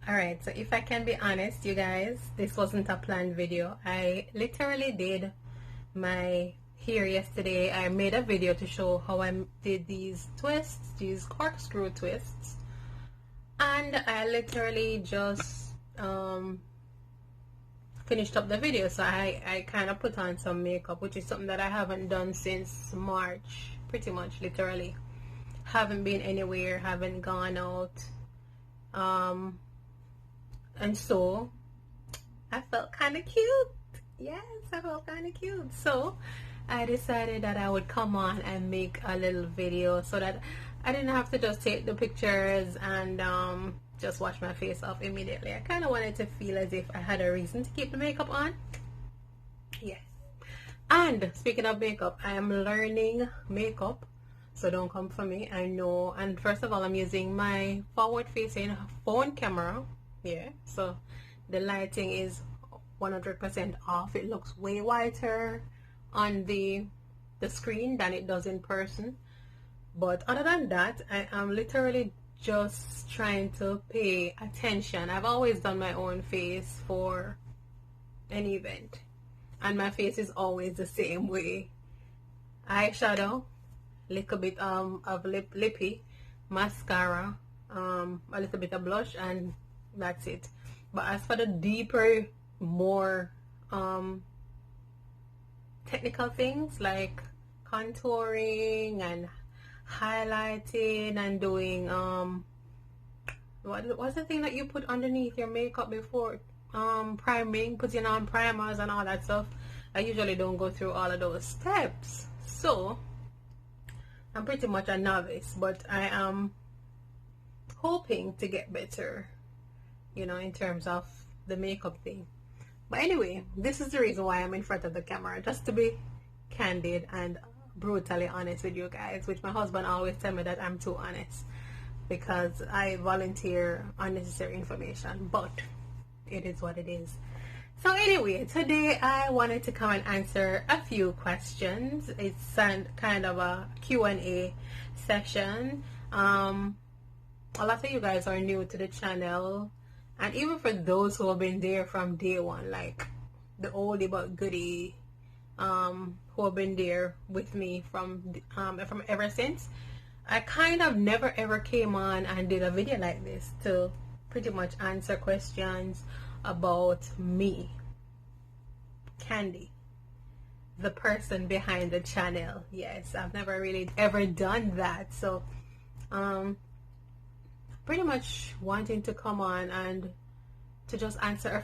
Alright, so if I can be honest, you guys, this wasn't a planned video. I literally did my hair yesterday. I made a video to show how I did these twists, these corkscrew twists, and I literally just finished up the video. So I kind of put on some makeup, which is something that I haven't done since March, pretty much, literally. Haven't been anywhere, haven't gone out, and so I felt kind of cute. Yes, I felt kind of cute. So I decided that I would come on and make a little video so that I didn't have to just take the pictures and just wash my face off immediately. I kind of wanted to feel as if I had a reason to keep the makeup on. Yes. And speaking of makeup, I am learning makeup, so don't come for me. I know. And first of all, I'm using my forward-facing phone camera. Yeah, so the lighting is 100% off. It looks way whiter on the screen than it does in person. But other than that, I am literally just trying to pay attention. I've always done my own face for an event, and my face is always the same way. Eyeshadow, little bit of lippy, mascara, a little bit of blush, and that's it. But as for the deeper, more technical things like contouring and highlighting and doing what's the thing that you put underneath your makeup before priming, putting on primers and all that stuff, I usually don't go through all of those steps. So I'm pretty much a novice, but I am hoping to get better, you know, in terms of the makeup thing. But anyway, this is the reason why I'm in front of the camera, just to be candid and brutally honest with you guys, which my husband always tell me that I'm too honest because I volunteer unnecessary information, but it is what it is. So anyway, today I wanted to come and answer a few questions. It's kind of a Q&A session. A lot of you guys are new to the channel, and even for those who have been there from day one, like the oldie but goodie, who have been there with me from ever since, I kind of never ever came on and did a video like this to pretty much answer questions about me, Candy, the person behind the channel. Yes, I've never really ever done that. So pretty much wanting to come on and to just answer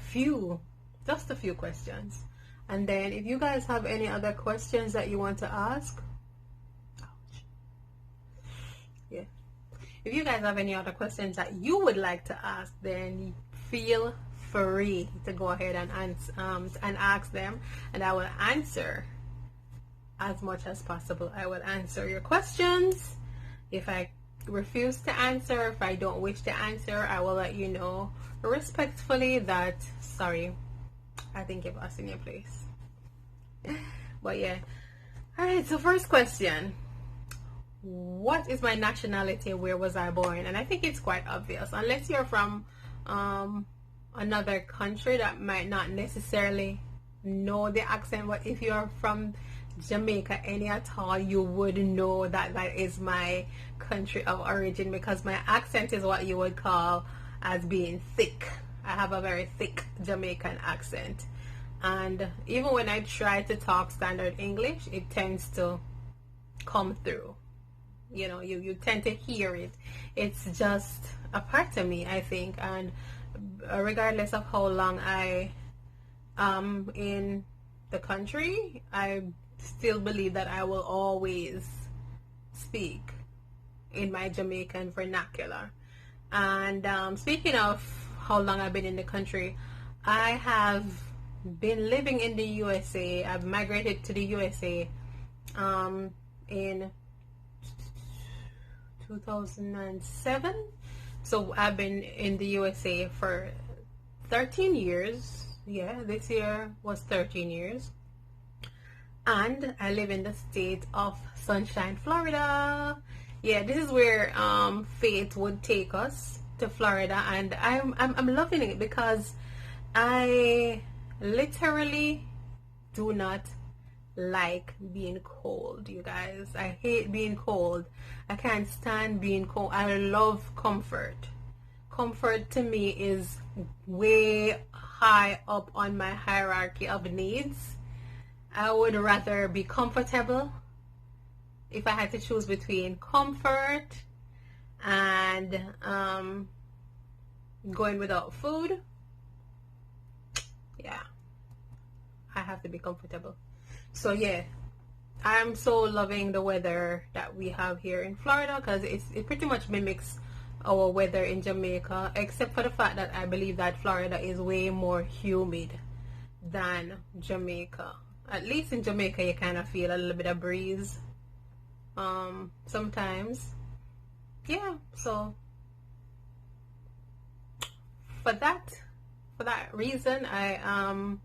just a few questions. And then if you guys have any other questions that you want to ask, ouch. Yeah, if you guys have any other questions that you would like to ask, then feel free to go ahead and ask them, and I will answer as much as possible. I will answer your questions. If I refuse to answer, if I don't wish to answer, I will let you know respectfully that sorry, I think you've us in your place. But yeah, all right, so first question: what is my nationality? Where was I born? And I think it's quite obvious, unless you're from another country that might not necessarily know the accent. But if you're from Jamaica any at all, you would know that that is my country of origin, because my accent is what you would call as being thick. I have a very thick Jamaican accent, and even when I try to talk standard English, it tends to come through. You know, you tend to hear it. It's just a part of me, I think. And regardless of how long I am in the country, I still believe that I will always speak in my Jamaican vernacular. And speaking of how long I've been in the country, I have been living in the USA. I've migrated to the USA in 2007. So I've been in the USA for 13 years. Yeah, this year was 13 years. And I live in the state of Sunshine, Florida. Yeah, this is where fate would take us. to Florida, and I'm loving it because I literally do not like being cold, you guys. I hate being cold. I can't stand being cold. I love comfort. Comfort to me is way high up on my hierarchy of needs. I would rather be comfortable if I had to choose between comfort and going without food. Yeah, I have to be comfortable. So yeah, I'm so loving the weather that we have here in Florida because it pretty much mimics our weather in Jamaica, except for the fact that I believe that Florida is way more humid than Jamaica. At least in Jamaica you kind of feel a little bit of breeze sometimes. Yeah, so for that reason, I am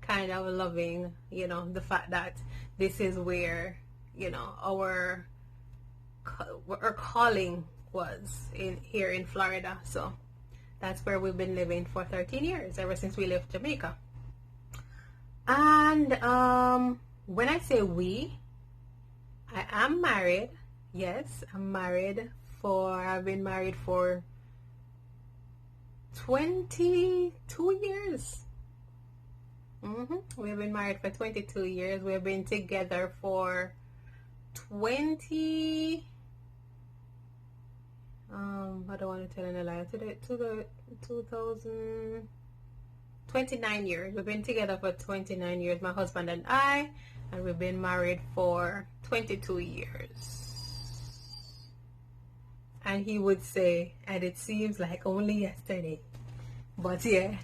kind of loving, you know, the fact that this is where, you know, our calling was here in Florida. So that's where we've been living for 13 years, ever since we left Jamaica. And when I say we, I am married. Yes, I'm married I've been married for 22 years. We've been married for 22 years. We've been together for 20 I don't want to tell any lie. To the 29 years. We've been together for 29 years, my husband and I, and we've been married for 22 years. And he would say, and it seems like only yesterday. But yeah,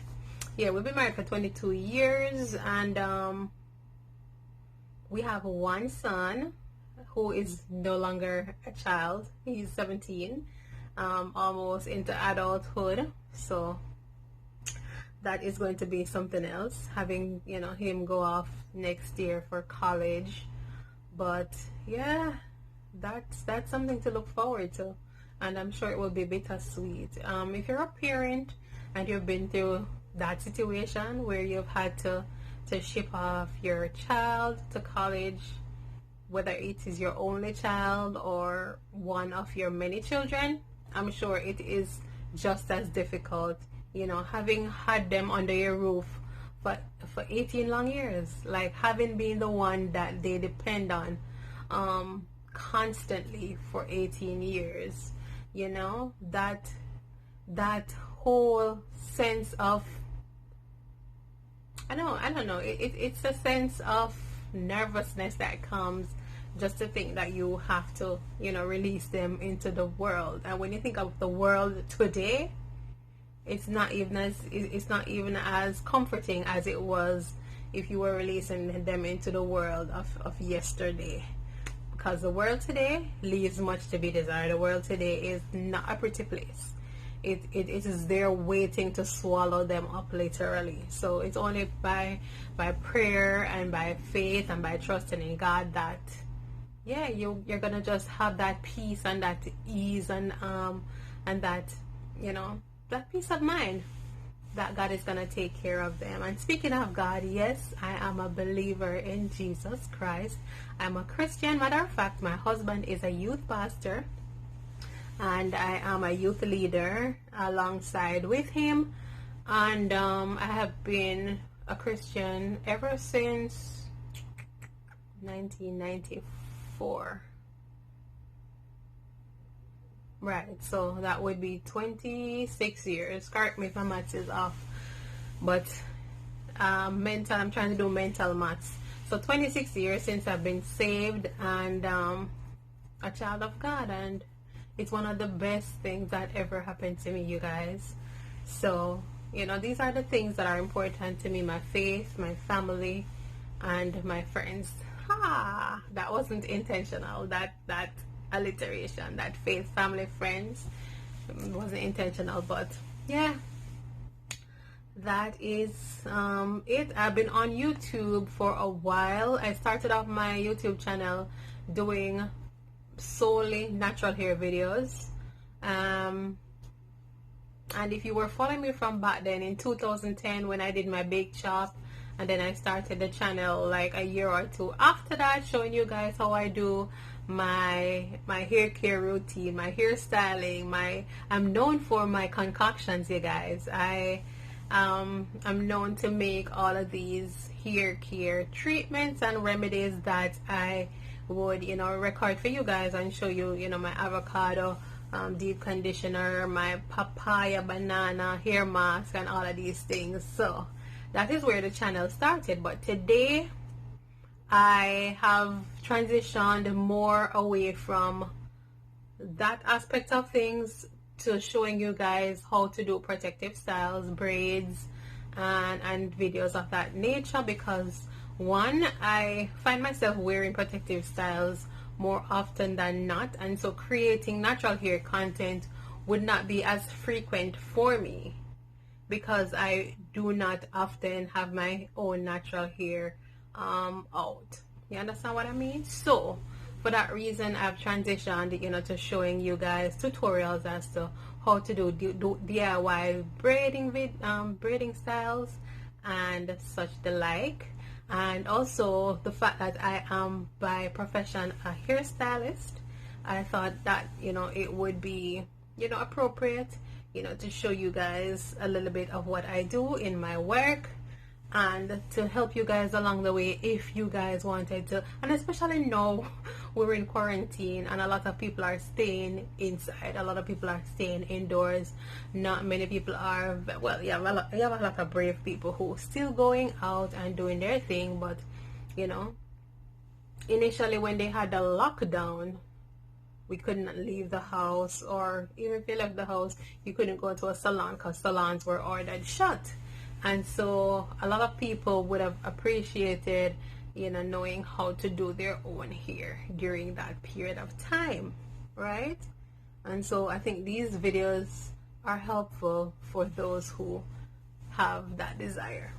we've been married for 22 years, and we have one son who is no longer a child. He's 17, almost into adulthood. So that is going to be something else, having, you know, him go off next year for college. But yeah, that's something to look forward to, and I'm sure it will be bittersweet. If you're a parent and you've been through that situation where you've had to ship off your child to college, whether it is your only child or one of your many children, I'm sure it is just as difficult, you know, having had them under your roof for 18 long years, like having been the one that they depend on constantly for 18 years, you know, that whole sense of, I don't know, it's a sense of nervousness that comes just to think that you have to, you know, release them into the world. And when you think of the world today, it's not even as comforting as it was if you were releasing them into the world of yesterday. Because the world today leaves much to be desired. The world today is not a pretty place. It is there waiting to swallow them up, literally. So it's only by prayer and by faith and by trusting in God that, yeah, you're gonna just have that peace and that ease and that, you know, that peace of mind that God is gonna take care of them. And speaking of God, yes, I am a believer in Jesus Christ. I'm a Christian. Matter of fact, my husband is a youth pastor, and I am a youth leader alongside with him. And I have been a Christian ever since 1994. Right, so that would be 26 years. Correct me if my maths is off, but I'm trying to do mental maths. So 26 years since I've been saved and a child of God, and it's one of the best things that ever happened to me, you guys. So, you know, these are the things that are important to me: my faith, my family, and my friends. That wasn't intentional. That alliteration, that faith, family, friends, wasn't intentional, but yeah, that is it. I've been on YouTube for a while. I started off my YouTube channel doing solely natural hair videos, And if you were following me from back then in 2010 when I did my bake shop, and then I started the channel like a year or two after that, showing you guys how I do my hair care routine, my hairstyling, I'm known for my concoctions, you guys. I'm known to make all of these hair care treatments and remedies that I would, you know, record for you guys and show you, you know, my avocado deep conditioner, my papaya banana hair mask, and all of these things. So that is where the channel started. But today I have transitioned more away from that aspect of things to showing you guys how to do protective styles, braids, and videos of that nature, because one, I find myself wearing protective styles more often than not, and so creating natural hair content would not be as frequent for me because I do not often have my own natural hair out. You understand what I mean? So for that reason, I've transitioned, you know, to showing you guys tutorials as to how to do DIY braiding styles and such the like. And also the fact that I am by profession a hairstylist, I thought that, you know, it would be, you know, appropriate, you know, to show you guys a little bit of what I do in my work, and to help you guys along the way if you guys wanted to. And especially now we're in quarantine and a lot of people are staying inside, a lot of people are staying indoors, not many people are, well, you have a lot of brave people who are still going out and doing their thing. But you know, initially when they had the lockdown, we couldn't leave the house, or even if you left the house, you couldn't go to a salon because salons were ordered shut. And so a lot of people would have appreciated, you know, knowing how to do their own hair during that period of time, right? And so I think these videos are helpful for those who have that desire.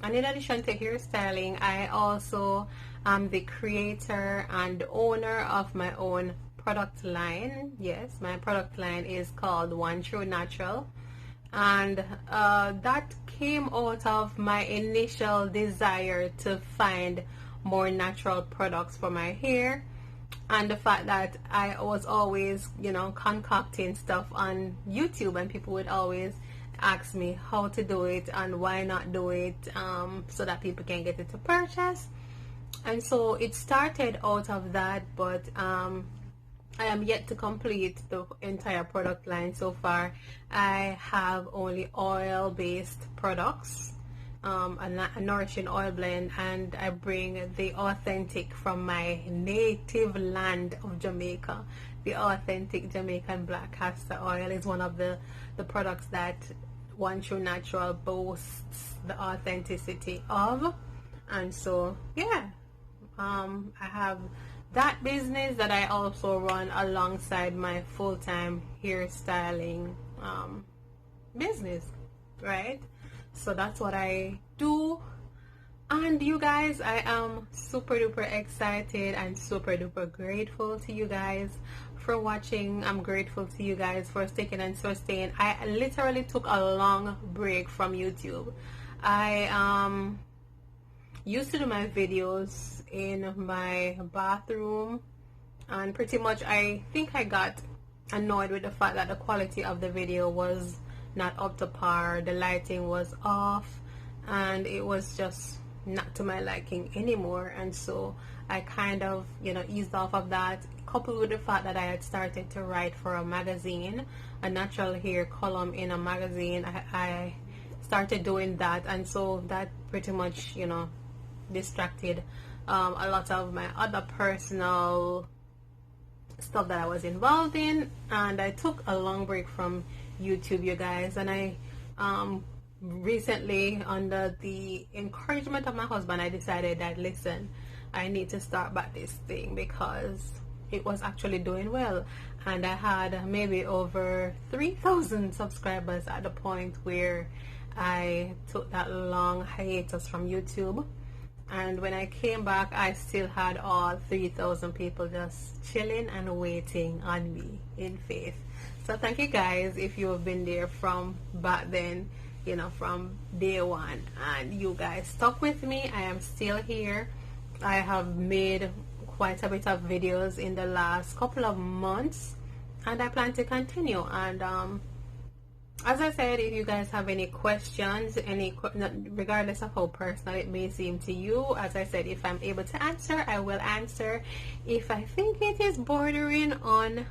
And in addition to hairstyling, I also am the creator and owner of my own product line. Yes, my product line is called One True Natural, and that came out of my initial desire to find more natural products for my hair, and the fact that I was always, you know, concocting stuff on YouTube, and people would always ask me how to do it and why not do it, so that people can get it to purchase. And so it started out of that, but I am yet to complete the entire product line so far. I have only oil-based products, a nourishing oil blend, and I bring the authentic from my native land of Jamaica. The authentic Jamaican black castor oil is one of the products that One True Natural boasts the authenticity of. And so yeah, I have that business that I also run alongside my full-time hairstyling business, right? So that's what I do. And you guys, I am super duper excited and super duper grateful to you guys for watching. I'm grateful to you guys for sticking and sustaining. I literally took a long break from YouTube. I used to do my videos in my bathroom, and pretty much I think I got annoyed with the fact that the quality of the video was not up to par, the lighting was off, and it was just not to my liking anymore. And so I kind of, you know, eased off of that, coupled with the fact that I had started to write for a magazine, a natural hair column in a magazine. I started doing that, and so that pretty much, you know, distracted a lot of my other personal stuff that I was involved in. And I took a long break from YouTube, you guys, and I recently, under the encouragement of my husband, I decided that, listen, I need to start back this thing because it was actually doing well, and I had maybe over 3,000 subscribers at the point where I took that long hiatus from YouTube. And when I came back, I still had all 3,000 people just chilling and waiting on me in faith. So thank you guys if you have been there from back then, you know, from day one, and you guys stuck with me. I am still here. I have made quite a bit of videos in the last couple of months, and I plan to continue. And as I said, if you guys have any questions, regardless of how personal it may seem to you, as I said, if I'm able to answer, I will answer. If I think it is bordering on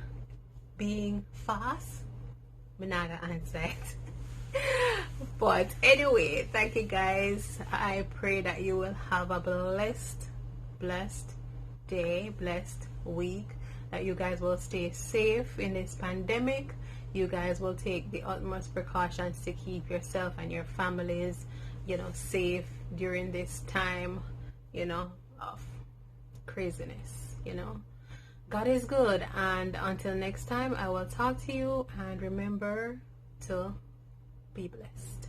being fast, I'm not gonna answer it. But anyway, thank you guys. I pray that you will have a blessed day, blessed week, that you guys will stay safe in this pandemic. You guys will take the utmost precautions to keep yourself and your families, you know, safe during this time, you know, of craziness, you know. God is good, and until next time, I will talk to you, and remember to be blessed.